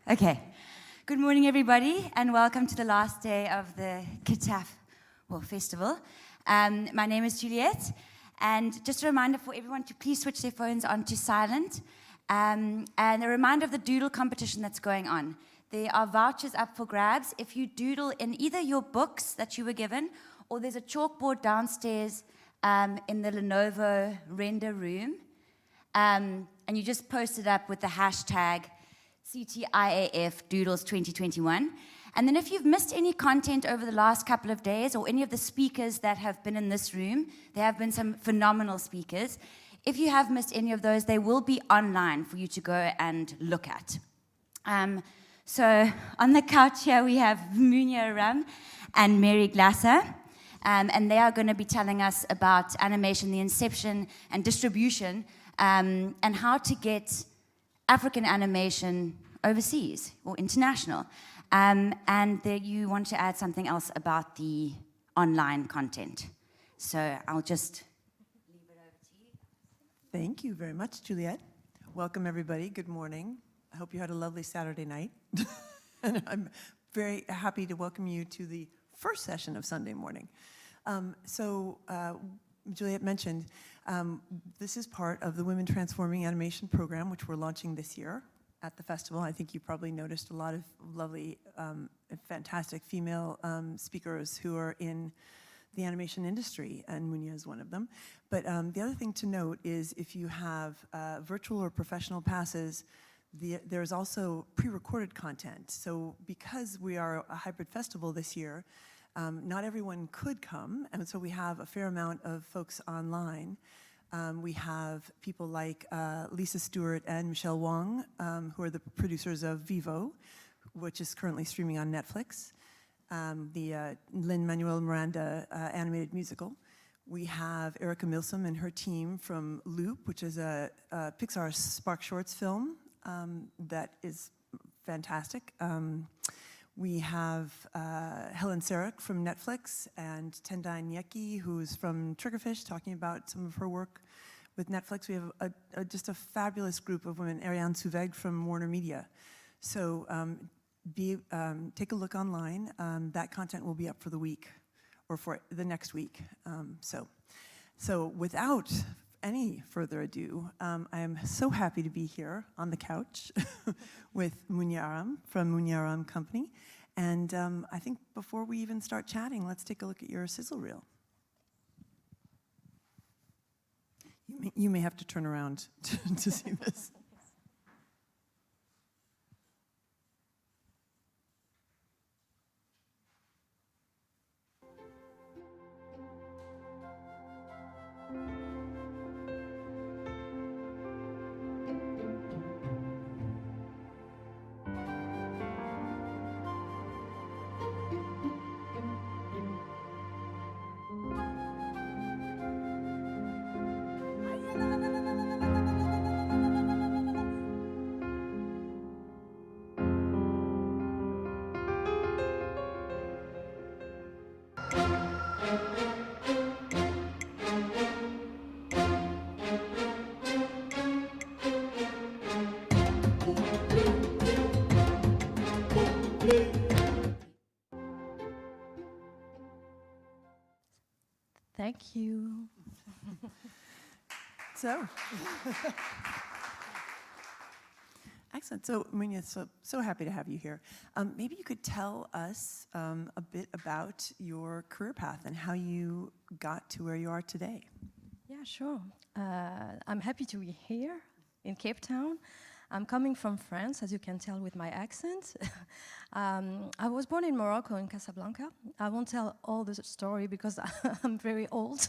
Okay. Good morning, everybody, and welcome to the last day of the CTIAF festival. My name is Juliette, and just a reminder for everyone to please switch their phones on to silent, and a reminder of the doodle competition that's going on. There are vouchers up for grabs. If you doodle in either your books that you were given, or there's a chalkboard downstairs in the Lenovo render room, and you just post it up with the hashtag CTIAF Doodles 2021. And then if you've missed any content over the last couple of days, or any of the speakers that have been in this room, there have been some phenomenal speakers. If you have missed any of those, they will be online for you to go and look at. So on the couch here we have Mounia Aram and Mary Glasser, and they are going to be telling us about animation, the inception and distribution, and how to get African animation overseas or international. And you want to add something else about the online content. So I'll just leave it over to you. Thank you very much, Juliette. Welcome, everybody. Good morning. I hope you had a lovely Saturday night. And I'm very happy to welcome you to the first session of Sunday morning. Juliette mentioned, this is part of the Women Transforming Animation program, which we're launching this year at the festival. I think you probably noticed a lot of lovely, fantastic female speakers who are in the animation industry, and Mounia is one of them. But the other thing to note is if you have virtual or professional passes, there's also pre-recorded content. So because we are a hybrid festival this year, not everyone could come, and so we have a fair amount of folks online. We have people like Lisa Stewart and Michelle Wong, who are the producers of Vivo, which is currently streaming on Netflix, the Lin-Manuel Miranda animated musical. We have Erica Milsom and her team from Loop, which is a Pixar Spark Shorts film that is fantastic. We have Helen Sarek from Netflix and Tendai Nyeki, who's from Triggerfish, talking about some of her work with Netflix. We have just a fabulous group of women, Ariane Souveg from Warner Media. So take a look online. That content will be up for the week, or for the next week. So without any further ado, I am so happy to be here on the couch with Mounia Aram from Mounia Aram Company. And I think before we even start chatting, let's take a look at your sizzle reel. You may have to turn around to see this. Thank you. Excellent. So, Mounia, so happy to have you here. Maybe you could tell us a bit about your career path and how you got to where you are today. Yeah, sure. I'm happy to be here in Cape Town. I'm coming from France, as you can tell with my accent. I was born in Morocco, in Casablanca. I won't tell all the story because I'm very old.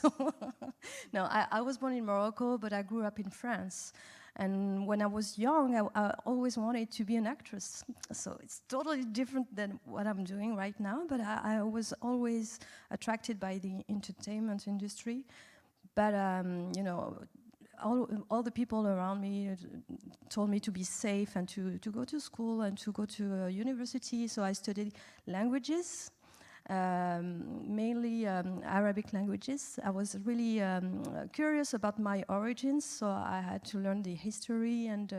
No, I was born in Morocco, but I grew up in France. And when I was young, I always wanted to be an actress. So it's totally different than what I'm doing right now, but I was always attracted by the entertainment industry. But, you know, all the people around me told me to be safe and to go to school and to go to a university. So I studied languages, mainly Arabic languages. I was really curious about my origins, so I had to learn the history and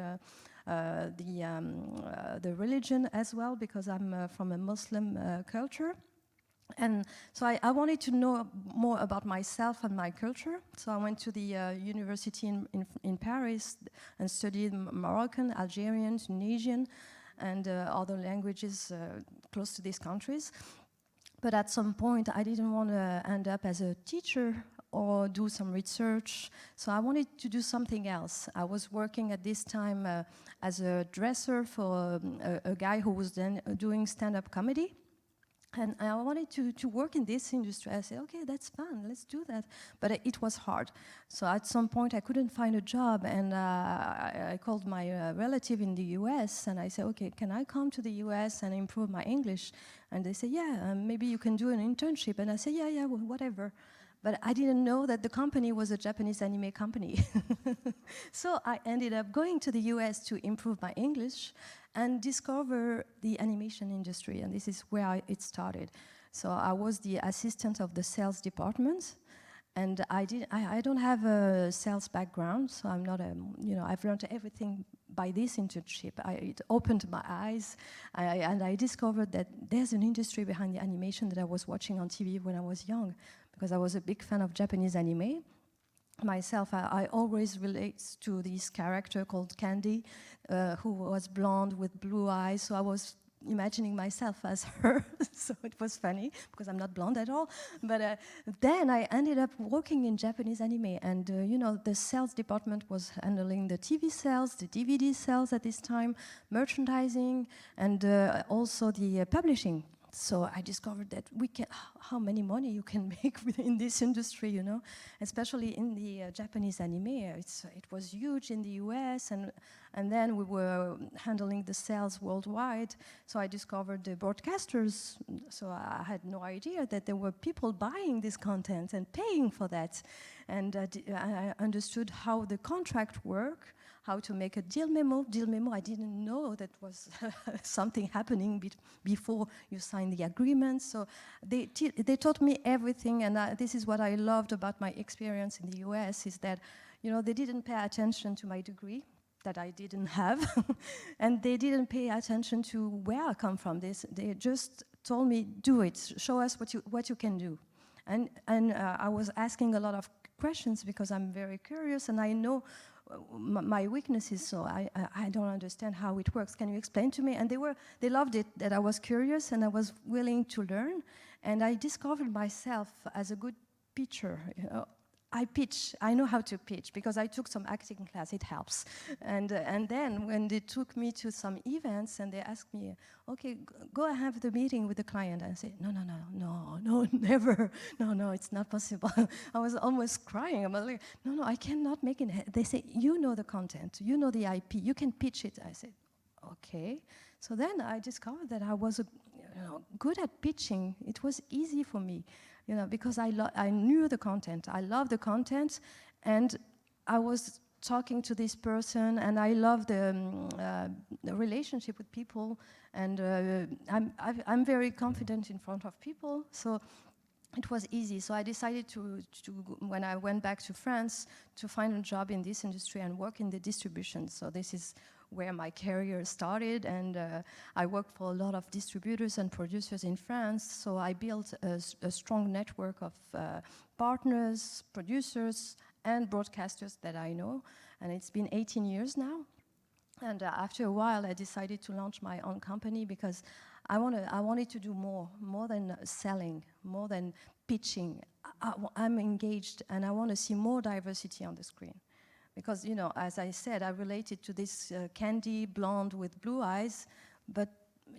the religion as well, because I'm from a Muslim culture. And so I wanted to know more about myself and my culture. So I went to the university in Paris and studied Moroccan, Algerian, Tunisian, and other languages close to these countries. But at some point, I didn't want to end up as a teacher or do some research. So I wanted to do something else. I was working at this time as a dresser for a guy who was then doing stand-up comedy. And I wanted to work in this industry. I said, okay, that's fun, let's do that. But it was hard. So at some point, I couldn't find a job, and I called my relative in the US, and I said, okay, can I come to the US and improve my English? And they said, yeah, maybe you can do an internship. And I said, yeah, well, whatever. But I didn't know that the company was a Japanese anime company. So I ended up going to the US to improve my English and discover the animation industry, and this is where it started. So I was the assistant of the sales department, and I don't have a sales background, so I'm not I've learned everything by this internship. It opened my eyes, and I discovered that there's an industry behind the animation that I was watching on TV when I was young, because I was a big fan of Japanese anime. Myself, I always relate to this character called Candy, who was blonde with blue eyes, so I was imagining myself as her, so it was funny, because I'm not blonde at all. But then I ended up working in Japanese anime, and the sales department was handling the TV sales, the DVD sales at this time, merchandising, and also the publishing. So I discovered that how many money you can make in this industry, especially in the Japanese anime. It was huge in the US, and then we were handling the sales worldwide. So I discovered the broadcasters. So I had no idea that there were people buying this content and paying for that. And I understood how the contract worked, how to make a deal memo. Deal memo, I didn't know that was something happening before you sign the agreement. So they taught me everything, and this is what I loved about my experience in the US, is that they didn't pay attention to my degree that I didn't have, and they didn't pay attention to where I come from. They just told me, do it, show us what you can do. And I was asking a lot of questions because I'm very curious, and I know my weaknesses, so I don't understand how it works. Can you explain to me? And they loved it, that I was curious and I was willing to learn. And I discovered myself as a good pitcher. I know how to pitch because I took some acting class, it helps. And then when they took me to some events and they asked me, okay, go and have the meeting with the client. I said, no, never. No, it's not possible. I was almost crying. I'm like, no, I cannot make it. They say, you know the content, you know the IP, you can pitch it. I said, okay. So then I discovered that I was good at pitching. It was easy for me. Because I knew the content. I loved the content, and I was talking to this person, and I loved the relationship with people, and I'm very confident in front of people, so it was easy. So I decided to when I went back to France, to find a job in this industry and work in the distribution. So this is where my career started, and I worked for a lot of distributors and producers in France, so I built a strong network of partners, producers, and broadcasters that I know, and it's been 18 years now. And after a while, I decided to launch my own company because I wanted to do more than selling, more than pitching. I'm engaged, and I want to see more diversity on the screen. Because, as I said, I related to this Candy blonde with blue eyes, but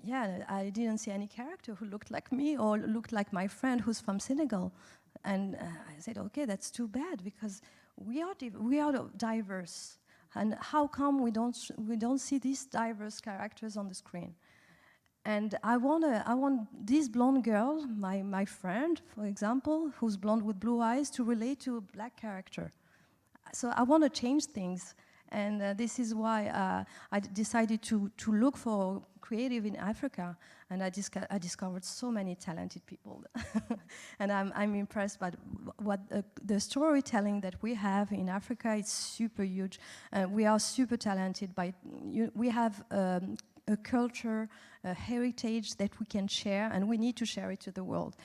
yeah, I didn't see any character who looked like me or looked like my friend who's from Senegal. And I said, okay, that's too bad, because we are diverse. And how come we don't see these diverse characters on the screen? And I want this blonde girl, my friend, for example, who's blonde with blue eyes, to relate to a black character. So I want to change things, And this is why I decided to look for creative in Africa, and I discovered so many talented people. And I'm impressed by what the storytelling that we have in Africa is super huge. We are super talented. We have a culture, a heritage that we can share, and we need to share it to the world.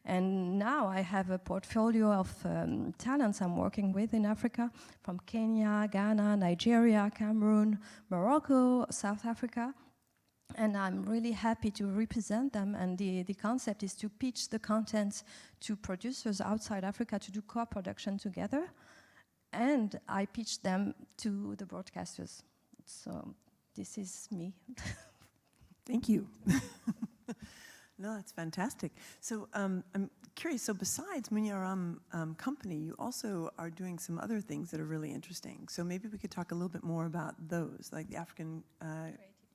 And now I have a portfolio of talents I'm working with in Africa, from Kenya, Ghana, Nigeria, Cameroon, Morocco, South Africa. And I'm really happy to represent them, and the concept is to pitch the content to producers outside Africa to do co-production together, and I pitch them to the broadcasters. So this is me. Thank you. No, that's fantastic. So I'm curious, so besides Mounia Aram company, you also are doing some other things that are really interesting. So maybe we could talk a little bit more about those, like the African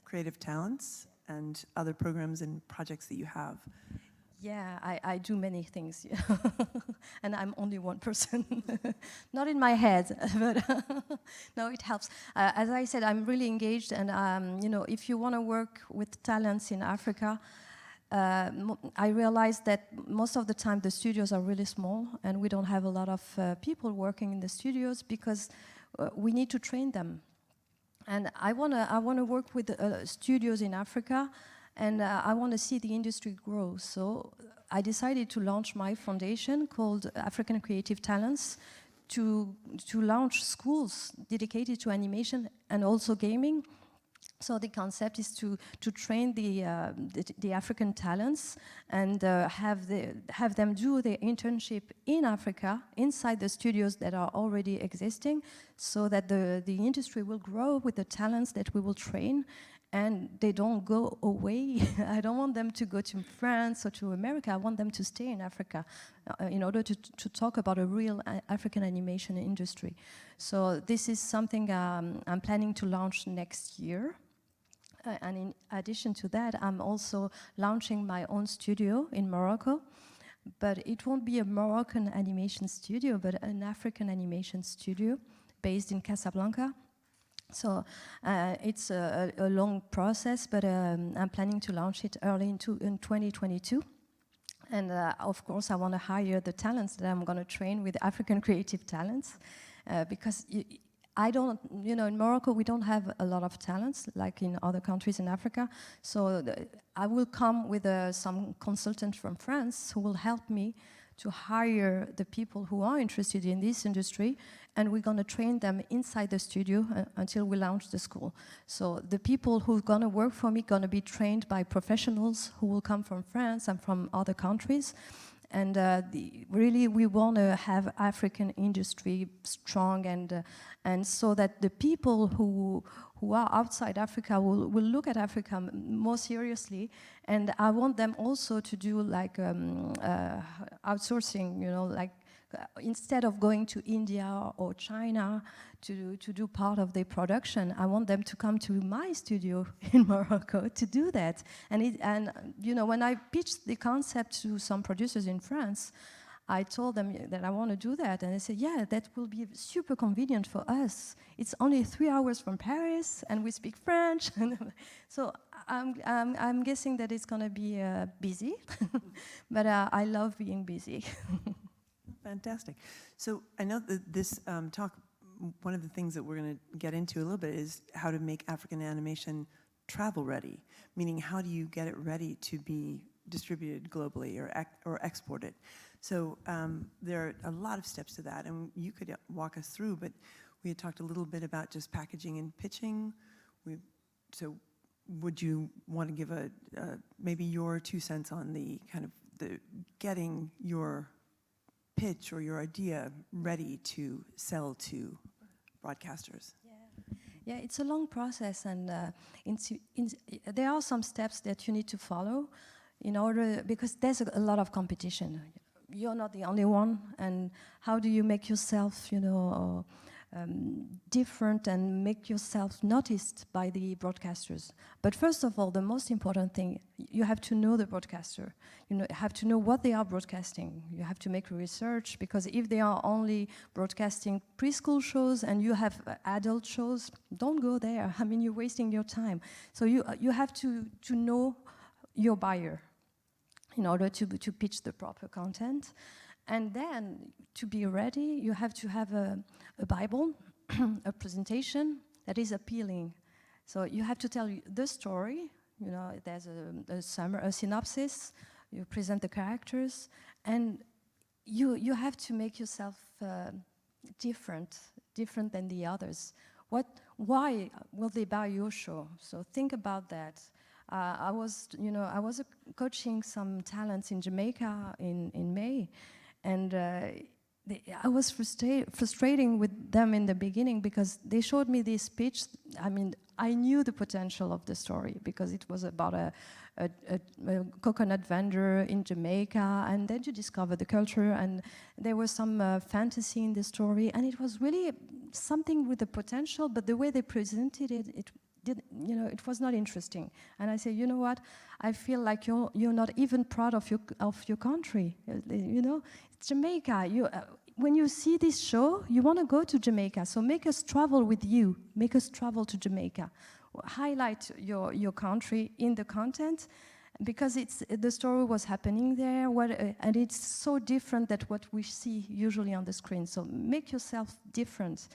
creative talents and other programs and projects that you have. Yeah, I do many things, and I'm only one person. Not in my head, but no, it helps. As I said, I'm really engaged, and if you want to work with talents in Africa, I realized that most of the time the studios are really small, and we don't have a lot of people working in the studios because we need to train them. And I wanna work with studios in Africa. And I want to see the industry grow. So I decided to launch my foundation called African Creative Talents to launch schools dedicated to animation and also gaming. So the concept is to train the African talents and have them do their internship in Africa, inside the studios that are already existing, so that the industry will grow with the talents that we will train. And they don't go away. I don't want them to go to France or to America. I want them to stay in Africa in order to talk about a real African animation industry. So this is something I'm planning to launch next year. And in addition to that, I'm also launching my own studio in Morocco. But it won't be a Moroccan animation studio, but an African animation studio based in Casablanca. So it's a long process, but I'm planning to launch it early in 2022. And of course, I want to hire the talents that I'm going to train with African creative talents, because I don't, in Morocco, we don't have a lot of talents like in other countries in Africa. So I will come with some consultant from France who will help me to hire the people who are interested in this industry, and we're going to train them inside the studio until we launch the school. So the people who are going to work for me are going to be trained by professionals who will come from France and from other countries. And really, we want to have African industry strong, and so that the people who are outside Africa will look at Africa more seriously. And I want them also to do like outsourcing, like instead of going to India or China to do part of their production, I want them to come to my studio in Morocco to do that. And when I pitched the concept to some producers in France, I told them that I want to do that, and they said, yeah, that will be super convenient for us. It's only 3 hours from Paris, and we speak French. So I'm guessing that it's going to be busy, but I love being busy. Fantastic. So I know that this talk, one of the things that we're going to get into a little bit is how to make African animation travel ready, meaning how do you get it ready to be distributed globally or exported. So there are a lot of steps to that, and you could walk us through, but we had talked a little bit about just packaging and pitching. So would you want to give maybe your 2 cents on the kind of the getting your pitch or your idea ready to sell to broadcasters? Yeah, it's a long process, and there are some steps that you need to follow in order, because there's a lot of competition. You're not the only one, and how do you make yourself, different and make yourself noticed by the broadcasters. But first of all, the most important thing, you have to know the broadcaster. You have to know what they are broadcasting. You have to make research, because if they are only broadcasting preschool shows and you have adult shows, don't go there. I mean, you're wasting your time. So you have to know your buyer in order to pitch the proper content. And then, to be ready, you have to have a Bible, a presentation that is appealing. So you have to tell the story. You know, there's a synopsis. You present the characters, and you have to make yourself different than the others. Why will they buy your show? So think about that. I was coaching some talents in Jamaica in May, and I was frustrating with them in the beginning, because they showed me this pitch. I mean, I knew the potential of the story, because it was about a coconut vendor in Jamaica, and then you discover the culture, and there was some fantasy in the story, and it was really something with the potential, but the way they presented it it was not interesting. And I said, you know what? I feel like you're not even proud of your country. You know, it's Jamaica. When you see this show, you want to go to Jamaica. So make us travel with you. Make us travel to Jamaica. Highlight your country in the content, because the story was happening there, and it's so different than what we see usually on the screen. So make yourself different.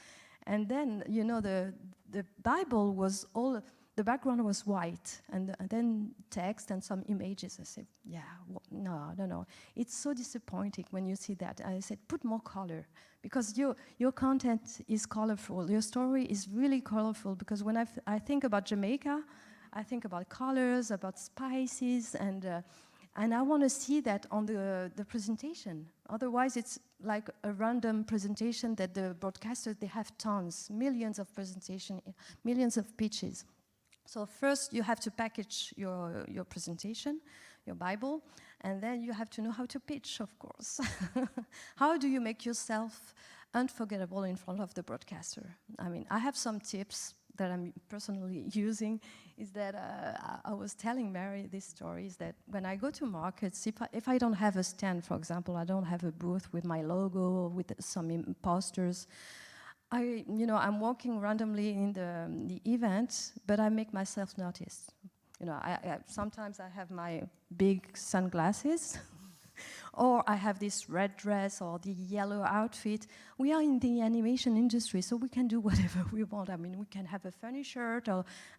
And then, you know, the Bible was the background was white, and then text and some images. I said, yeah, no. It's so disappointing when you see that. I said, put more color, because your content is colorful. Your story is really colorful, because when I think about Jamaica, I think about colors, about spices, and I want to see that on the presentation. Otherwise, it's like a random presentation that the broadcasters, they have tons, millions of presentation, millions of pitches. So first, you have to package your presentation, your Bible, and then you have to know how to pitch, of course. How do you make yourself unforgettable in front of the broadcaster? I mean, I have some tips that I'm personally using. Is that I was telling Mary this story, is that when I go to markets, if I don't have a stand, for example, I don't have a booth with my logo, with some posters, I'm walking randomly in the event, but I make myself noticed. You know, sometimes I have my big sunglasses, or I have this red dress or the yellow outfit. We are in the animation industry, so we can do whatever we want. I mean, we can have a funny shirt,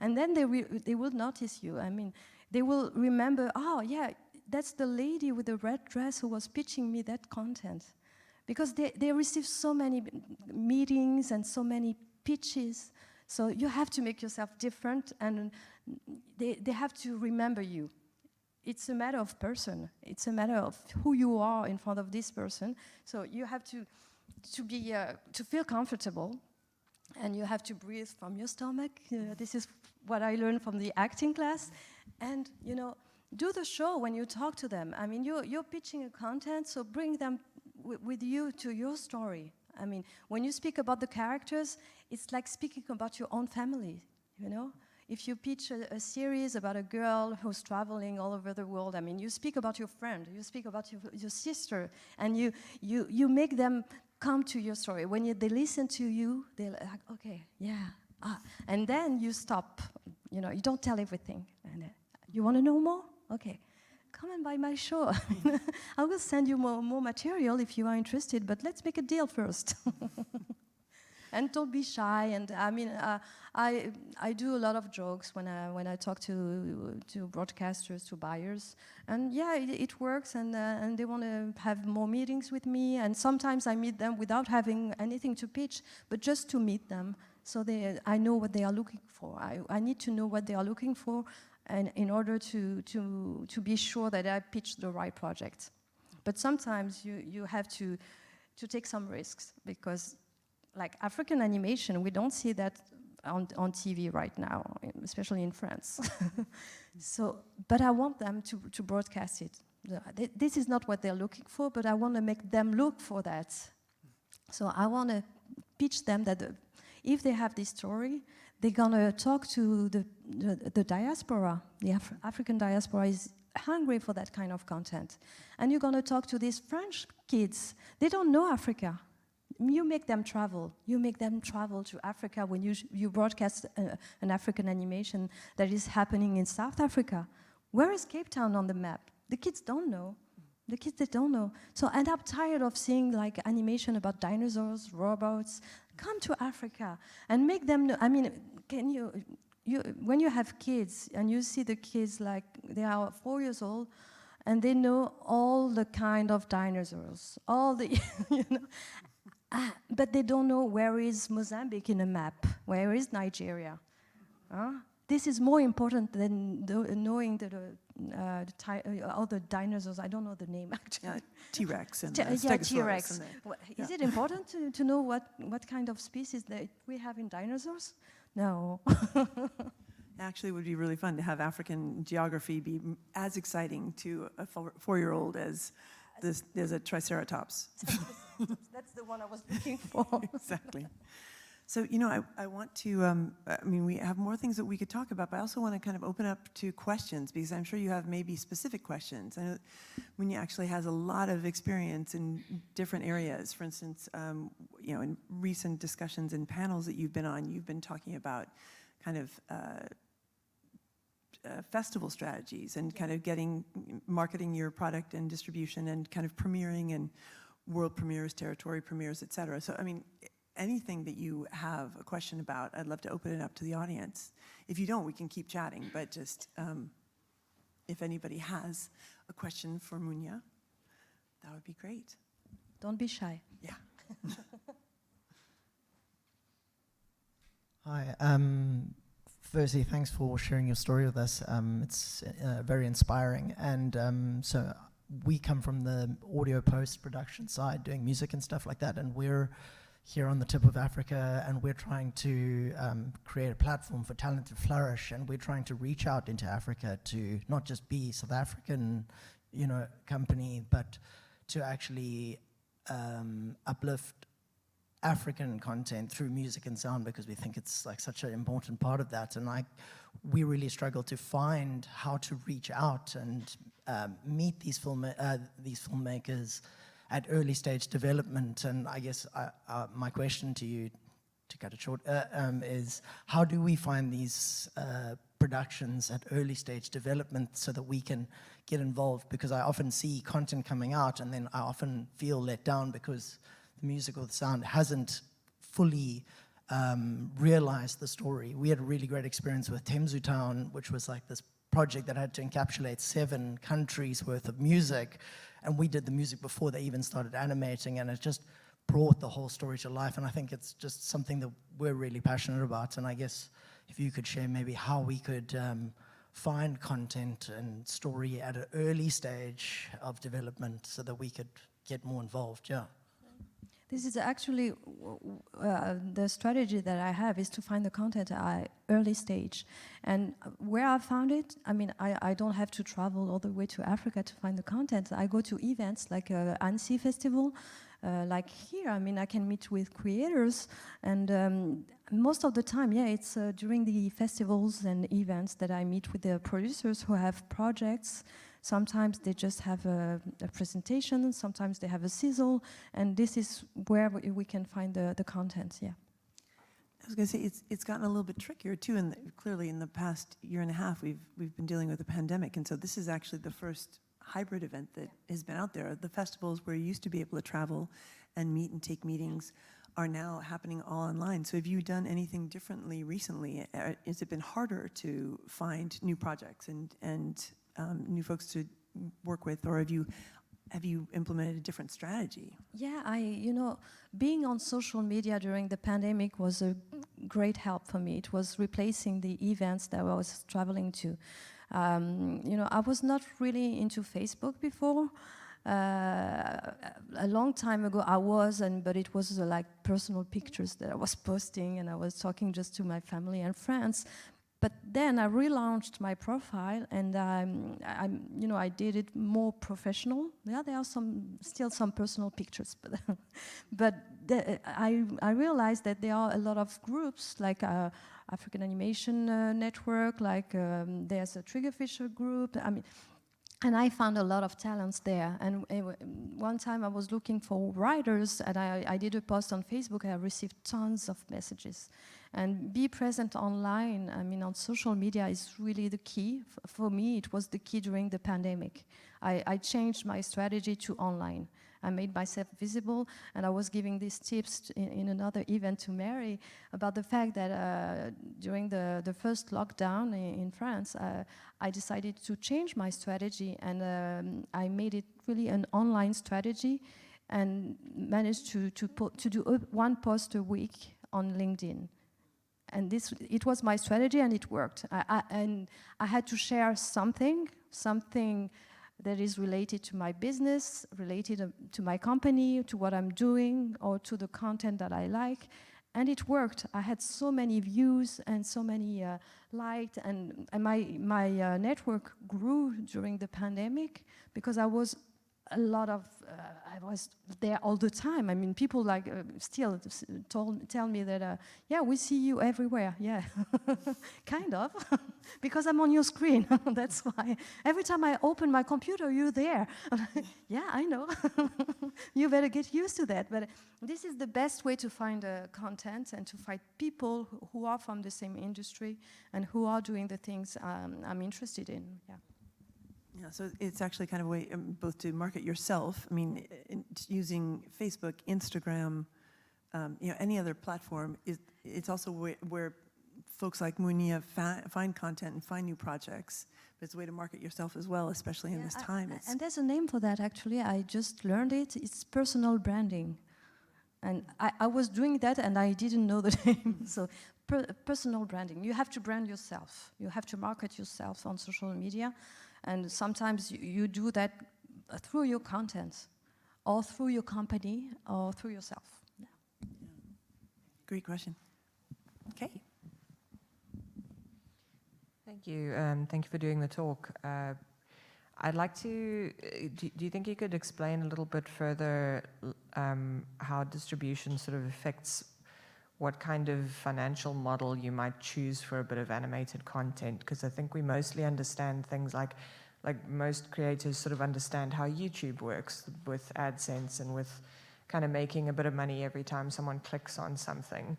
and then they will notice you. I mean, they will remember, oh yeah, that's the lady with the red dress who was pitching me that content. Because they receive so many meetings and so many pitches. So you have to make yourself different, and they have to remember you. It's a matter of person. It's a matter of who you are in front of this person. So you have to feel comfortable, and you have to breathe from your stomach. This is what I learned from the acting class. And do the show when you talk to them. I mean, you're pitching a content, so bring them with you to your story. I mean, when you speak about the characters, it's like speaking about your own family, you know? If you pitch a series about a girl who's traveling all over the world, I mean, you speak about your friend, you speak about your sister, and you make them come to your story. When they listen to you, they're like, okay, yeah. And then you stop, you don't tell everything. And you want to know more? Okay. Come and buy my show. I will send you more material if you are interested, but let's make a deal first. And don't be shy. And I mean, I do a lot of jokes when I talk to broadcasters, to buyers, and yeah, it works. And they want to have more meetings with me. And sometimes I meet them without having anything to pitch, but just to meet them, so I know what they are looking for. I need to know what they are looking for, and in order to be sure that I pitch the right project. But sometimes you have to take some risks, because like African animation, we don't see that on TV right now, especially in France. But I want them to broadcast it. This is not what they're looking for, but I want to make them look for that. So I want to pitch them that if they have this story, they're gonna talk to the diaspora. The African diaspora is hungry for that kind of content. And you're gonna talk to these French kids. They don't know Africa. You make them travel. You make them travel to Africa when you broadcast an African animation that is happening in South Africa. Where is Cape Town on the map? The kids don't know. The kids, they don't know. So, and I'm tired of seeing like animation about dinosaurs, robots. Come to Africa and make them know. I mean, can when you have kids and you see the kids like they are 4 years old and they know all the kind of dinosaurs, all the, you know, but they don't know where is Mozambique in a map, where is Nigeria. This is more important than knowing all the dinosaurs. I don't know the name actually. Yeah, T-Rex and T-Rex. Is it important to know what kind of species that we have in dinosaurs? No. Actually, it would be really fun to have African geography be as exciting to a 4-year-old as a triceratops. That's the one I was looking for. Exactly. So, you know, I want to, I mean, we have more things that we could talk about, but I also want to kind of open up to questions, because I'm sure you have maybe specific questions. I know Mounia actually has a lot of experience in different areas. For instance, you know, in recent discussions and panels that you've been on, you've been talking about kind of festival strategies and kind of marketing your product and distribution and kind of premiering and world premieres, territory premieres, et cetera. So, I mean, anything that you have a question about, I'd love to open it up to the audience. If you don't, we can keep chatting, but just if anybody has a question for Mounia, that would be great. Don't be shy. Yeah. Hi. Firstly, thanks for sharing your story with us. It's very inspiring. And so we come from the audio post-production side, doing music and stuff like that, and we're here on the tip of Africa, and we're trying to create a platform for talent to flourish, and we're trying to reach out into Africa to not just be South African, you know, company, but to actually uplift African content through music and sound, because we think it's like such an important part of that. And we really struggle to find how to reach out and meet these filmmakers at early stage development. And I guess my question to you, to cut it short, is how do we find these productions at early stage development so that we can get involved? Because I often see content coming out and then I often feel let down because the music or the sound hasn't fully realized the story. We had a really great experience with Temzu Town, which was like this project that had to encapsulate 7 countries worth of music. And we did the music before they even started animating, and it just brought the whole story to life. And I think it's just something that we're really passionate about. And I guess if you could share maybe how we could find content and story at an early stage of development so that we could get more involved, yeah. This is actually the strategy that I have, is to find the content at early stage. And where I found it, I mean, I don't have to travel all the way to Africa to find the content. I go to events like Annecy Festival, like here. I mean, I can meet with creators, and most of the time, yeah, it's during the festivals and events that I meet with the producers who have projects. Sometimes they just have a presentation, sometimes they have a sizzle, and this is where we can find the content, yeah. I was going to say, it's gotten a little bit trickier too, and clearly in the past year and a half we've been dealing with the pandemic, and so this is actually the first hybrid event that has been out there. The festivals where you used to be able to travel and meet and take meetings are now happening all online. So have you done anything differently recently? Has it been harder to find new projects and new folks to work with, or have you implemented a different strategy? Yeah, you know, being on social media during the pandemic was a great help for me. It was replacing the events that I was traveling to. You know, I was not really into Facebook before. A long time ago I was, but it was like personal pictures that I was posting, and I was talking just to my family and friends. But then I relaunched my profile, and I did it more professional. Yeah, there are still some personal pictures, but I realized that there are a lot of groups like African Animation Network, like there's a Triggerfisher group. And I found a lot of talents there. And one time I was looking for writers, and I did a post on Facebook, and I received tons of messages. And be present online, on social media is really the key. For me, it was the key during the pandemic. I changed my strategy to online. I made myself visible, and I was giving these tips in another event to Mary about the fact that during the first lockdown in France, I decided to change my strategy, and I made it really an online strategy, and managed to do one post a week on LinkedIn. And it was my strategy, and it worked. And I had to share something that is related to my business, related to my company, to what I'm doing, or to the content that I like. And it worked. I had so many views and so many liked, and my network grew during the pandemic because I was I was there all the time. People still tell me that, yeah, we see you everywhere. Yeah, kind of, because I'm on your screen. That's why every time I open my computer, you're there. Yeah, I know. You better get used to that. But this is the best way to find content and to find people who are from the same industry and who are doing the things I'm interested in. Yeah. Yeah, so it's actually kind of a way both to market yourself. Using Facebook, Instagram, any other platform. It's also where folks like Mounia find content and find new projects. But it's a way to market yourself as well, especially in this time. And there's a name for that, actually. I just learned it. It's personal branding. And I was doing that, and I didn't know the name. So personal branding. You have to brand yourself. You have to market yourself on social media. And sometimes you do that through your content, or through your company, or through yourself. Yeah. Great question. Okay. Thank you. Thank you for doing the talk. I'd like to, do you think you could explain a little bit further how distribution sort of affects what kind of financial model you might choose for a bit of animated content? Because I think we mostly understand things like most creators sort of understand how YouTube works with AdSense and with kind of making a bit of money every time someone clicks on something.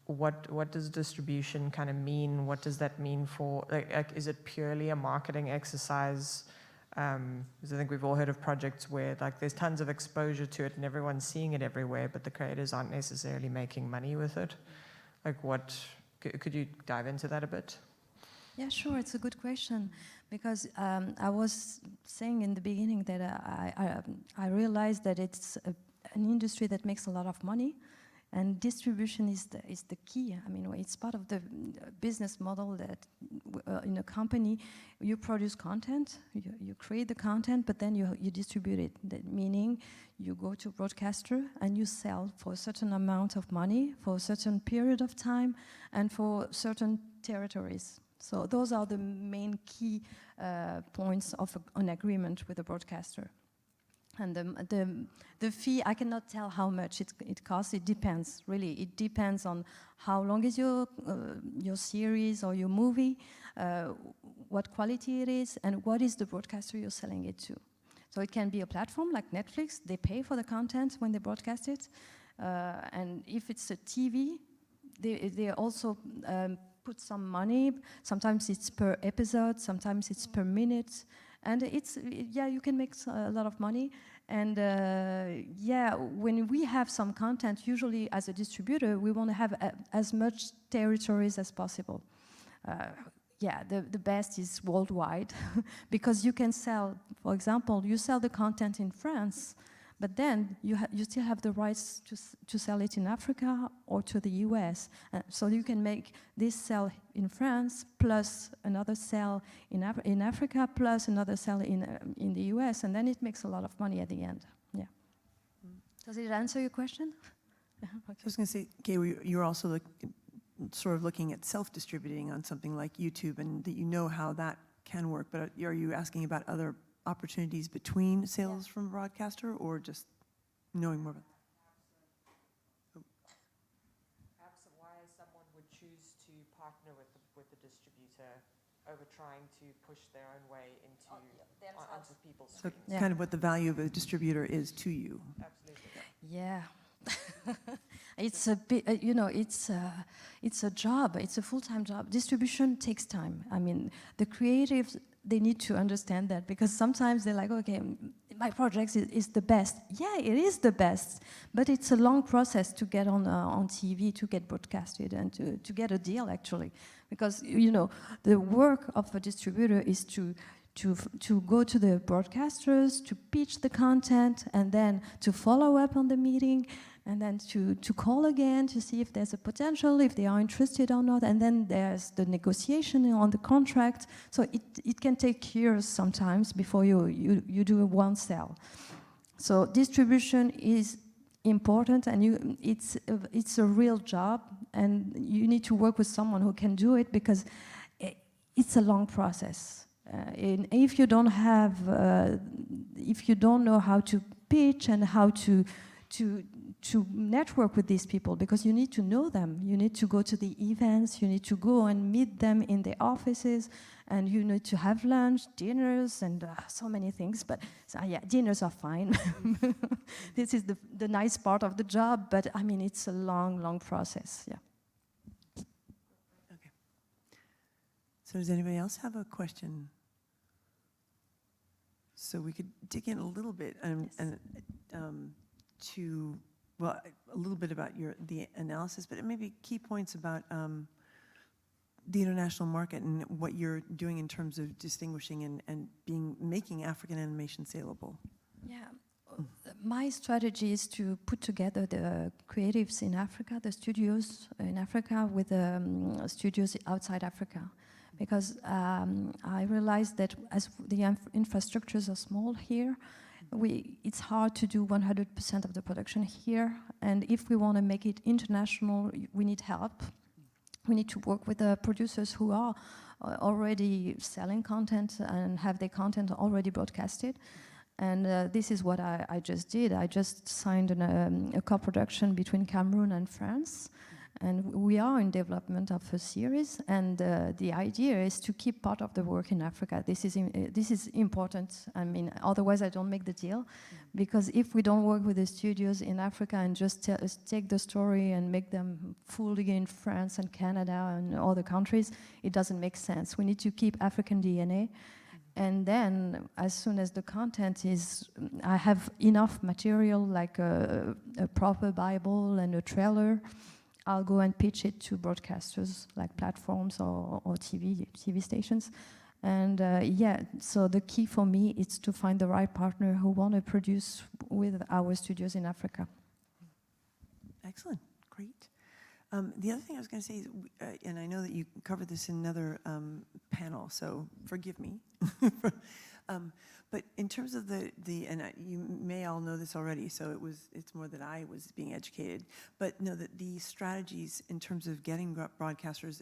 What does distribution kind of mean? What does that mean for, is it purely a marketing exercise? Because I think we've all heard of projects where there's tons of exposure to it and everyone's seeing it everywhere, but the creators aren't necessarily making money with it. Could you dive into that a bit? Yeah, sure. It's a good question, because I was saying in the beginning that I realized that it's an industry that makes a lot of money, and distribution is the key. It's part of the business model that in a company you produce content, you create the content, but then you distribute it. That meaning you go to a broadcaster and you sell for a certain amount of money for a certain period of time and for certain territories. So those are the main key points of an agreement with a broadcaster. And the fee, I cannot tell how much it costs. It depends, really. It depends on how long is your series or your movie, what quality it is, and what is the broadcaster you're selling it to. So it can be a platform like Netflix. They pay for the content when they broadcast it. And if it's a TV, they also put some money. Sometimes it's per episode, sometimes it's per minute. And you can make a lot of money. And when we have some content, usually as a distributor, we want to have as much territories as possible. The best is worldwide, because you can sell, for example, you sell the content in France, but then you still have the rights to sell it in Africa or to the US. So you can make this sell in France plus another sell in Africa plus another sell in the US, and then it makes a lot of money at the end. Yeah. Does it answer your question? Okay. I was going to say, Kay, you're also sort of looking at self-distributing on something like YouTube, and that you know how that can work, but are you asking about other opportunities between sales from a broadcaster, or just knowing more about that? Perhaps why someone would choose to partner with the distributor over trying to push their own way into onto people's So screens. kind of what the value of a distributor is to you. Absolutely. Yeah. It's a bit, it's a job. It's a full-time job. Distribution takes time. I mean, the creatives, they need to understand that, because sometimes they're like, okay, my project is the best. Yeah, it is the best, but it's a long process to get on TV, to get broadcasted, and to get a deal, actually. Because, the work of a distributor is to go to the broadcasters, to pitch the content, and then to follow up on the meeting, and then to call again to see if there's a potential, if they are interested or not, and then there's the negotiation on the contract. So it can take years sometimes before you do one sale. So distribution is important, and it's a real job, and you need to work with someone who can do it, because it's a long process. And if you don't have, if you don't know how to pitch and how to network with these people, because you need to know them, you need to go to the events, you need to go and meet them in the offices, and you need to have lunch, dinners, and so many things. But yeah, dinners are fine. This is the nice part of the job, but I mean, it's a long, long process. Yeah. Okay. So does anybody else have a question? So we could dig in a little bit to, well, a little bit about the analysis, but maybe key points about the international market and what you're doing in terms of distinguishing and making African animation saleable. Yeah, my strategy is to put together the creatives in Africa, the studios in Africa, with studios outside Africa. Because I realized that as the infrastructures are small here, it's hard to do 100% of the production here. And if we want to make it international, we need help. We need to work with the producers who are already selling content and have their content already broadcasted. And this is what I just did. I just signed a co-production between Cameroon and France. And we are in development of a series, and the idea is to keep part of the work in Africa. This is important. I mean, otherwise I don't make the deal, because if we don't work with the studios in Africa and just take the story and make them fully in France and Canada and other countries, it doesn't make sense. We need to keep African DNA. And then, as soon as the content I have enough material, like a proper Bible and a trailer, I'll go and pitch it to broadcasters like platforms or TV stations. And yeah, so the key for me is to find the right partner who want to produce with our studios in Africa. Excellent, great. The other thing I was going to say is, and I know that you covered this in another panel, so forgive me. But in terms of you may all know this already, so it's more that I was being educated, but know that the strategies in terms of getting broadcasters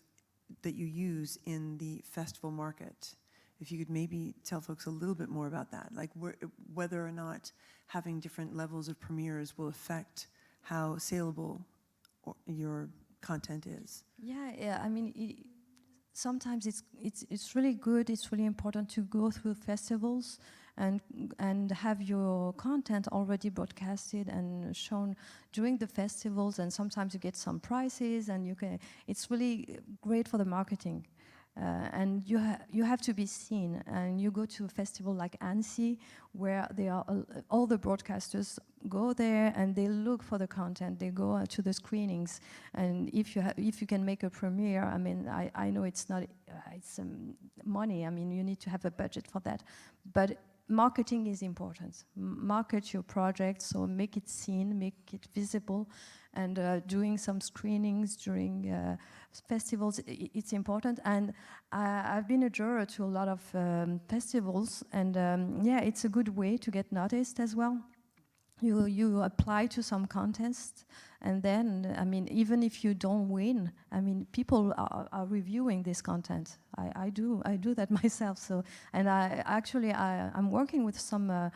that you use in the festival market, if you could maybe tell folks a little bit more about that, like whether or not having different levels of premieres will affect how saleable your content is. Yeah. I mean, sometimes it's really good. It's really important to go through festivals and have your content already broadcasted and shown during the festivals. And sometimes you get some prizes, and it's really great for the marketing. And you have to be seen, and you go to a festival like Annecy, where all the broadcasters go there and they look for the content. They go to the screenings, and if you can make a premiere, I mean, I know it's not it's money. I mean, you need to have a budget for that, but marketing is important. Market your project, so make it seen, make it visible, and doing some screenings during festivals, it's important. And I've been a juror to a lot of festivals, and yeah, it's a good way to get noticed as well. you apply to some contest, and then, I mean, even if you don't win, I mean, people are reviewing this content. I do that myself. So, and I'm working with some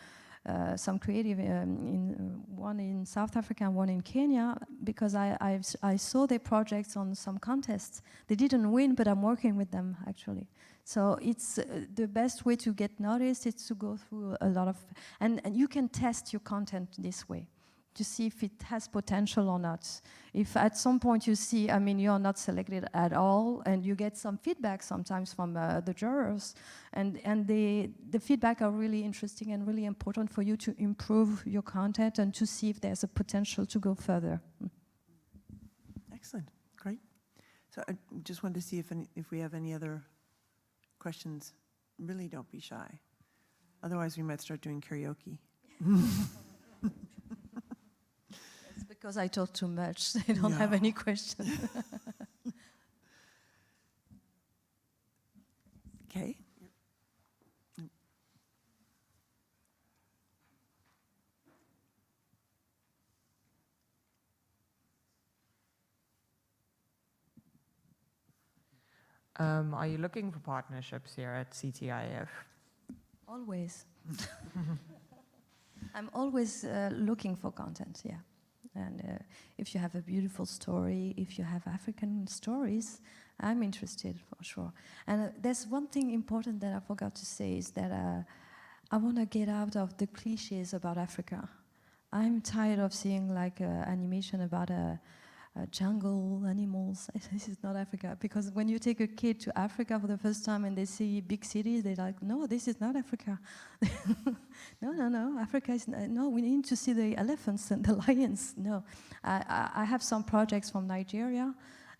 creative, one in South Africa and one in Kenya, because I saw their projects on some contests. They didn't win, but I'm working with them actually. So it's the best way to get noticed is to go through a lot of, and you can test your content this way to see if it has potential or not. If at some point you see, I mean, you're not selected at all, and you get some feedback sometimes from the jurors, and the feedback are really interesting and really important for you to improve your content and to see if there's a potential to go further. Excellent, great. So I just wanted to see if we have any other questions. Really don't be shy. Otherwise we might start doing karaoke. It's because I talk too much. They don't have any questions. Okay. Are you looking for partnerships here at CTIAF? Always. I'm always looking for content, yeah. And if you have a beautiful story, if you have African stories, I'm interested for sure. And there's one thing important that I forgot to say is that I want to get out of the cliches about Africa. I'm tired of seeing like animation about jungle animals. This is not Africa, because when you take a kid to Africa for the first time and they see big cities, they're like, no, this is not Africa. No, Africa is, no, we need to see the elephants and the lions. No, I have some projects from Nigeria,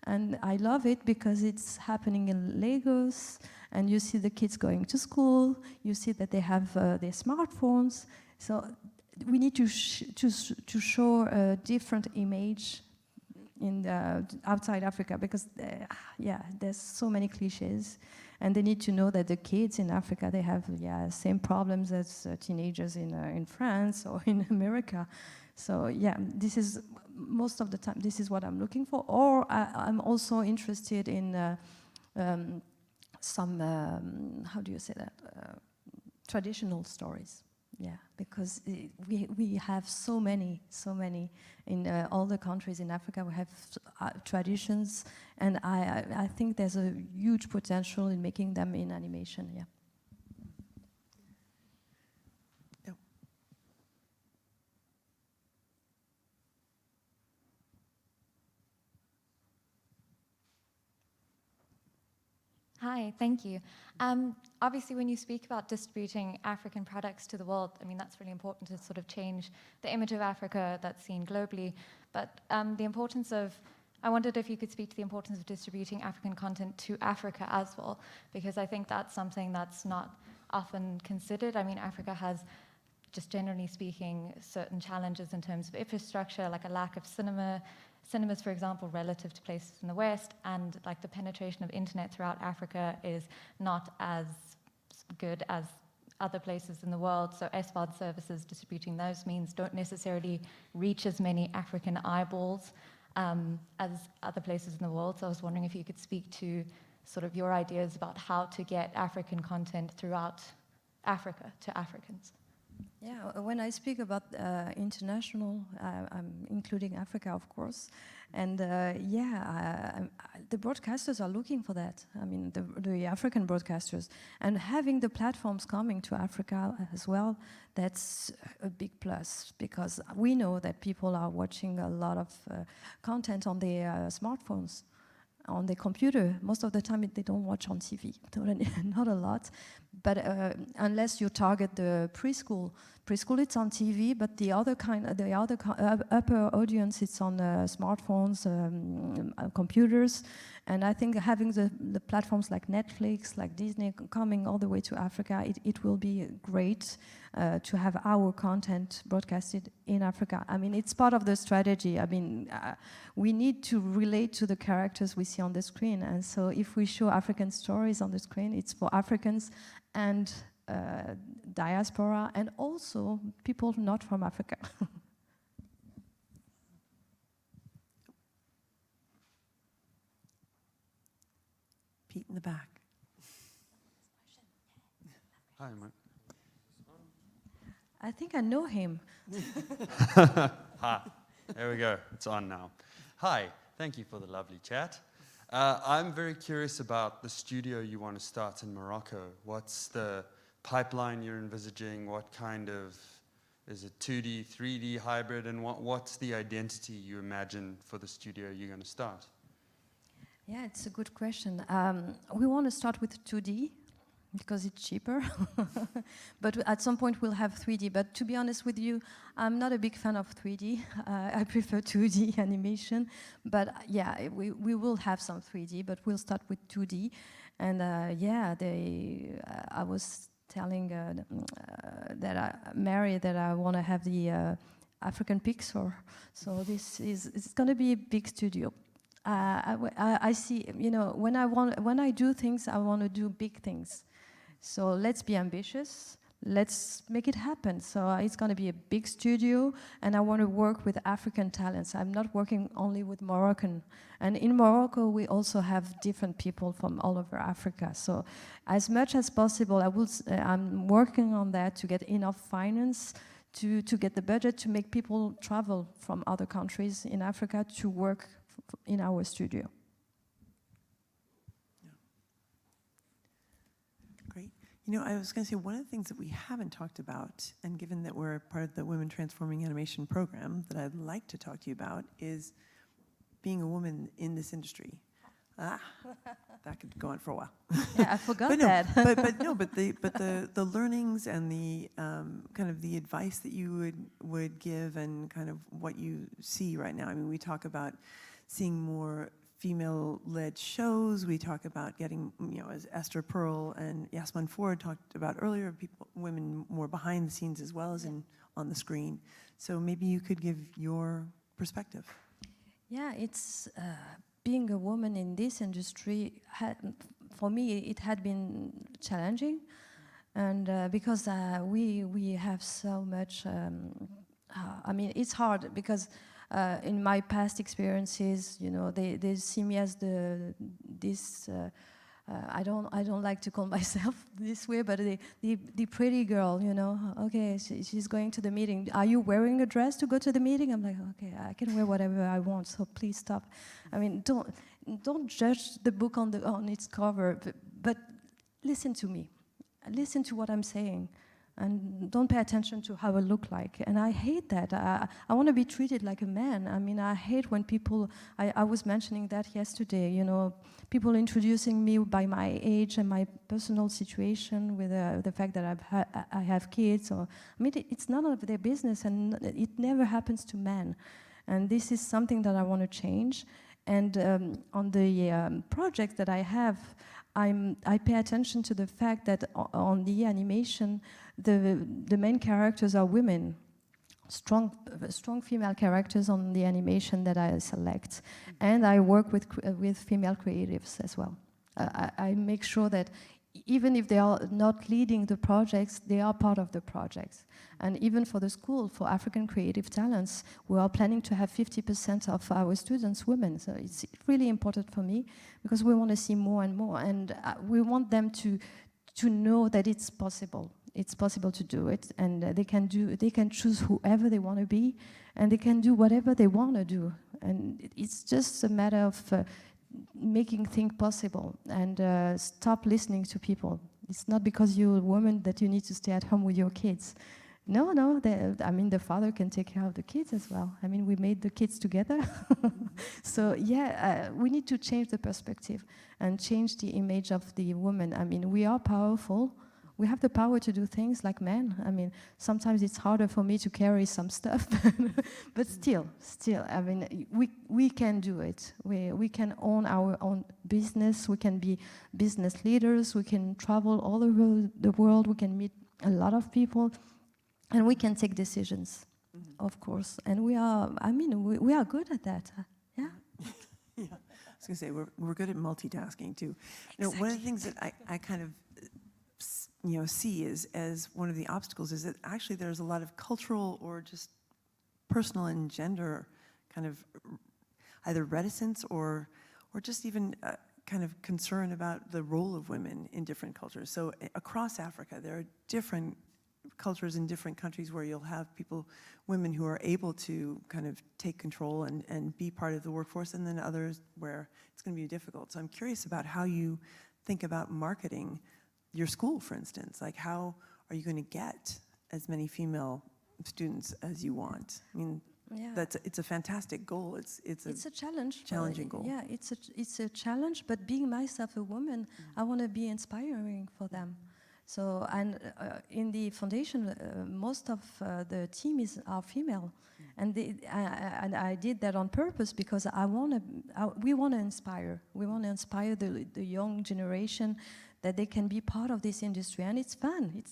and I love it because it's happening in Lagos, and you see the kids going to school, you see that they have their smartphones. So we need to show a different image in outside Africa, because there's so many cliches, and they need to know that the kids in Africa, they have same problems as teenagers in France or in America. So this is most of the time this is what I'm looking for. Or I'm also interested in some how do you say that, traditional stories. Yeah, because we have so many in all the countries in Africa. We have traditions, and I think there's a huge potential in making them in animation. Yeah. Yep. Hi, thank you. Obviously, when you speak about distributing African products to the world, I mean, that's really important to sort of change the image of Africa that's seen globally. But the importance of, I wondered if you could speak to the importance of distributing African content to Africa as well, because I think that's something that's not often considered. I mean, Africa has, just generally speaking, certain challenges in terms of infrastructure, like a lack of cinemas, for example, relative to places in the West, and like the penetration of internet throughout Africa is not as good as other places in the world. So SVOD services distributing those means don't necessarily reach as many African eyeballs as other places in the world. So I was wondering if you could speak to sort of your ideas about how to get African content throughout Africa to Africans. Yeah, when I speak about international, I'm including Africa, of course, and the broadcasters are looking for that. I mean, the African broadcasters, and having the platforms coming to Africa as well, that's a big plus, because we know that people are watching a lot of content on their smartphones, on the computer. Most of the time they don't watch on TV, not a lot, but unless you target the preschool it's on TV, but the upper audience, it's on smartphones, computers. And I think having the platforms like Netflix, like Disney coming all the way to Africa, it will be great to have our content broadcasted in Africa. I mean, it's part of the strategy. I mean, we need to relate to the characters we see on the screen. And so if we show African stories on the screen, it's for Africans and diaspora, and also people not from Africa. Pete in the back. Hi, Mike. I think I know him. Hi, there we go. It's on now. Hi, thank you for the lovely chat. I'm very curious about the studio you want to start in Morocco. What's the pipeline you're envisaging? What kind of, is it 2D, 3D, hybrid, and what's the identity you imagine for the studio you're going to start? Yeah, it's a good question. We want to start with 2D because it's cheaper. But at some point we'll have 3D. But to be honest with you, I'm not a big fan of 3D. I prefer 2D animation. But yeah, we will have some 3D, but we'll start with 2D. And yeah, I was telling Mary that I want to have the African Pixar. So it's going to be a big studio. I see, you know, when I do things, I want to do big things. So let's be ambitious. Let's make it happen. So it's going to be a big studio, and I want to work with African talents. I'm not working only with Moroccan. And in Morocco, we also have different people from all over Africa. So as much as possible, I'm working on that to get enough finance to get the budget to make people travel from other countries in Africa to work in our studio. Great. You know, I was going to say, one of the things that we haven't talked about, and given that we're part of the Women Transforming Animation program, that I'd like to talk to you about is being a woman in this industry. That could go on for a while. Yeah, I forgot but that. but the learnings and the kind of the advice that you would give, and kind of what you see right now. I mean, we talk about seeing more female-led shows. We talk about getting, you know, as Esther Pearl and Yasmin Ford talked about earlier, women more behind the scenes as well as on the screen. So maybe you could give your perspective. Yeah, it's being a woman in this industry, for me, it had been challenging. And because we have so much, I mean, it's hard because in my past experiences, you know, they see me as I don't like to call myself this way, but the pretty girl, you know. Okay, she's going to the meeting. Are you wearing a dress to go to the meeting? I'm like, okay, I can wear whatever I want, so please stop. I mean, don't judge the book on its cover, but listen to me. Listen to what I'm saying. And don't pay attention to how I look like. And I hate that. I want to be treated like a man. I mean, I hate when people, I was mentioning that yesterday, you know, people introducing me by my age and my personal situation with the fact that I have kids. Or, I mean, it's none of their business, and it never happens to men. And this is something that I want to change. And on the project that I have, I pay attention to the fact that on the animation, the main characters are women, strong female characters on the animation that I select, and I work with female creatives as well. I make sure that even if they are not leading the projects, they are part of the projects. And even for the school, for African creative talents, we are planning to have 50% of our students women. So it's really important for me because we want to see more and more. And we want them to know that it's possible. It's possible to do it, and they can choose whoever they want to be, and they can do whatever they want to do. And it's just a matter of making things possible, and stop listening to people. It's not because you're a woman that you need to stay at home with your kids. No, I mean, the father can take care of the kids as well. I mean, we made the kids together. So yeah, we need to change the perspective and change the image of the woman. I mean, we are powerful. We have the power to do things like men. I mean, sometimes it's harder for me to carry some stuff, but still, I mean, we can do it. We can own our own business. We can be business leaders. We can travel all over the world. We can meet a lot of people, and we can take decisions, of course. And we are good at that. Yeah. Yeah. I was going to say we're good at multitasking too. You know, one of the things that I kind of see as one of the obstacles is that actually there's a lot of cultural or just personal and gender kind of either reticence or just even kind of concern about the role of women in different cultures. So across Africa, there are different cultures in different countries where you'll have women who are able to kind of take control and be part of the workforce, and then others where it's going to be difficult. So I'm curious about how you think about marketing your school, for instance. Like, how are you going to get as many female students as you want? I mean, Yeah. it's a fantastic goal. It's a challenge. Challenging goal. Yeah, it's a challenge. But being myself a woman, I want to be inspiring for them. So, and in the foundation, most of the team are female, and I did that on purpose because we want to inspire. We want to inspire the young generation that they can be part of this industry, and it's fun.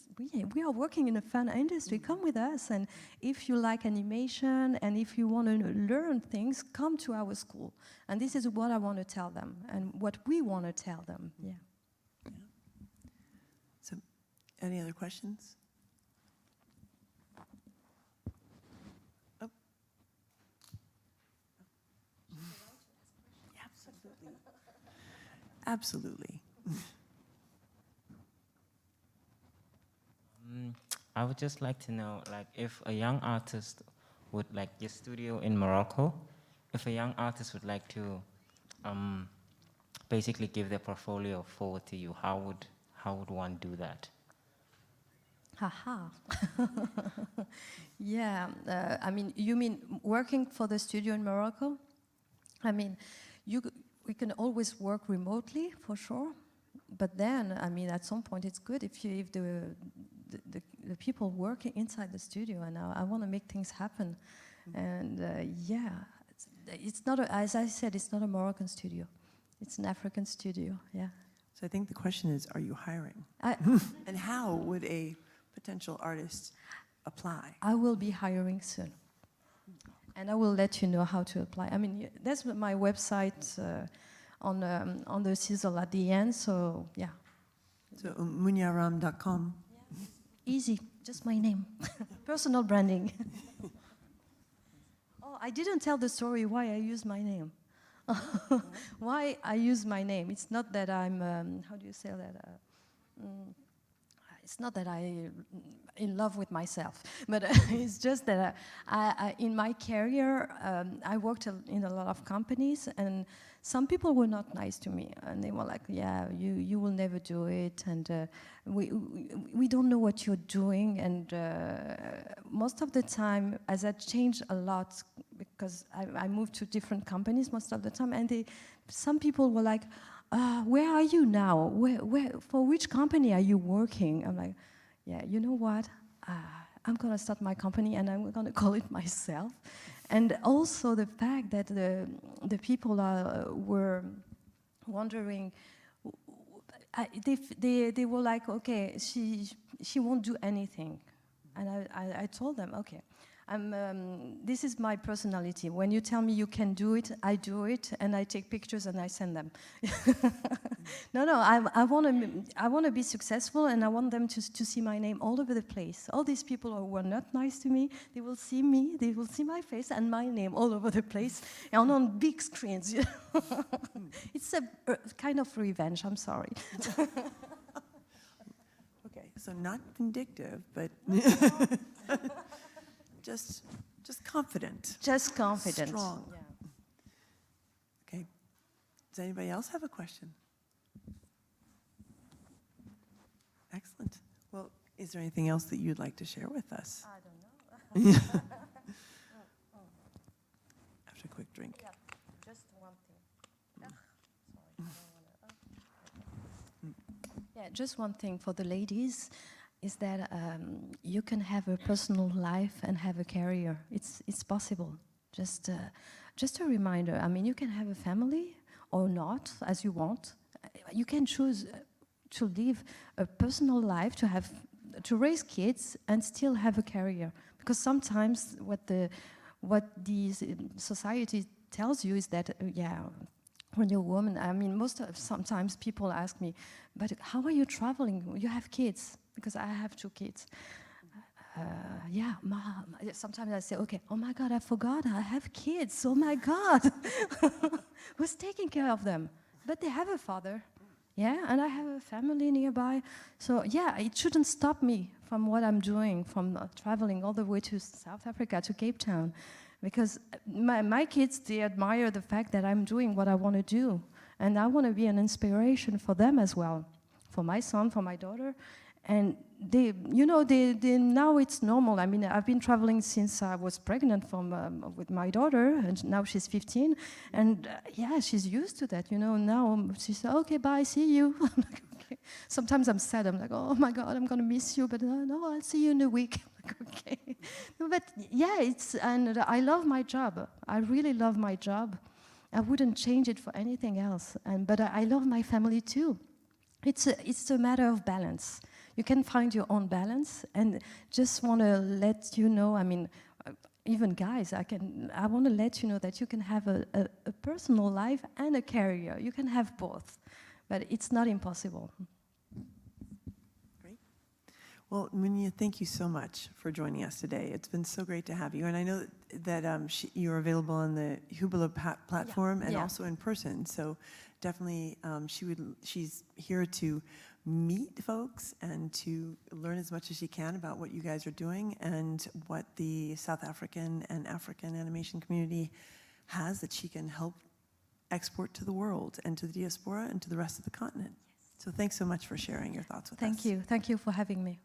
We are working in a fun industry. Come with us, and if you like animation and if you want to learn things, come to our school. And this is what I want to tell them, and what we want to tell them. Yeah. So, any other questions? Oh. Absolutely. Absolutely. I would just like to know, like, if a young artist would, like, your studio in Morocco, if a young artist would like to basically give their portfolio forward to you, how would one do that? Haha. Yeah, I mean, you mean working for the studio in Morocco? I mean, we can always work remotely, for sure. But then, I mean, at some point, it's good if the people working inside the studio, and I want to make things happen. And yeah, it's not, as I said, it's not a Moroccan studio. It's an African studio, yeah. So I think the question is, are you hiring? And how would a potential artist apply? I will be hiring soon. And I will let you know how to apply. I mean, that's my website on the sizzle at the end, so yeah. So mouniaaram.com. Easy, just my name. Personal branding. Oh, I didn't tell the story why I use my name. Why I use my name. It's not that I'm, how do you say that? It's not that I'm in love with myself, but it's just that in my career, I worked in a lot of companies, and some people were not nice to me, and they were like, yeah, you will never do it, and we don't know what you're doing, and most of the time, as I changed a lot, because I moved to different companies most of the time, and some people were like, where are you now? For which company are you working? I'm like, yeah, you know what? I'm going to start my company and I'm going to call it myself. And also the fact that the people were wondering, they were like, okay, she won't do anything. And I told them, okay, this is my personality. When you tell me you can do it, I do it, and I take pictures and I send them. No, I want to be successful, and I want them to see my name all over the place. All these people who were not nice to me, they will see me, they will see my face and my name all over the place, and on big screens. You know? It's a kind of revenge. I'm sorry. Okay, so not vindictive, but just confident. Just confident. Strong. Yeah. Okay. Does anybody else have a question? Excellent. Well, is there anything else that you'd like to share with us? I don't know. After a quick drink. Yeah, just one thing. Sorry, I don't wanna, Yeah, just one thing for the ladies is that you can have a personal life and have a career. It's possible. Just a reminder. I mean, you can have a family or not, as you want. You can choose to live a personal life, to raise kids and still have a career. Because sometimes what the society tells you is that when you're a woman, I mean, sometimes people ask me, but how are you traveling? You have kids, because I have 2 kids. Yeah, Mom. Sometimes I say, okay, oh my God, I forgot I have kids. Oh my God. Who's taking care of them? But they have a father. Yeah, and I have a family nearby. So yeah, it shouldn't stop me from what I'm doing, from traveling all the way to South Africa, to Cape Town. Because my kids, they admire the fact that I'm doing what I want to do. And I want to be an inspiration for them as well. For my son, for my daughter. And they now it's normal. I mean, I've been traveling since I was pregnant with my daughter, and now she's 15. And yeah, she's used to that, Now she says, okay, bye, see you. I'm like, okay. Sometimes I'm sad. I'm like, oh my God, I'm going to miss you. But no, I'll see you in a week. I'm like, okay. No, but yeah, and I love my job. I really love my job. I wouldn't change it for anything else. But I love my family too. It's a matter of balance. You can find your own balance, and just want to let you know, I mean, even guys, I want to let you know that you can have a personal life and a career. You can have both, but it's not impossible. Great. Well, Mounia, thank you so much for joining us today. It's been so great to have you, and I know that you're available on the Hubela platform and also in person, so definitely she's here to meet folks and to learn as much as she can about what you guys are doing and what the South African and African animation community has that she can help export to the world and to the diaspora and to the rest of the continent. So thanks so much for sharing your thoughts with us. Thank you. Thank you for having me.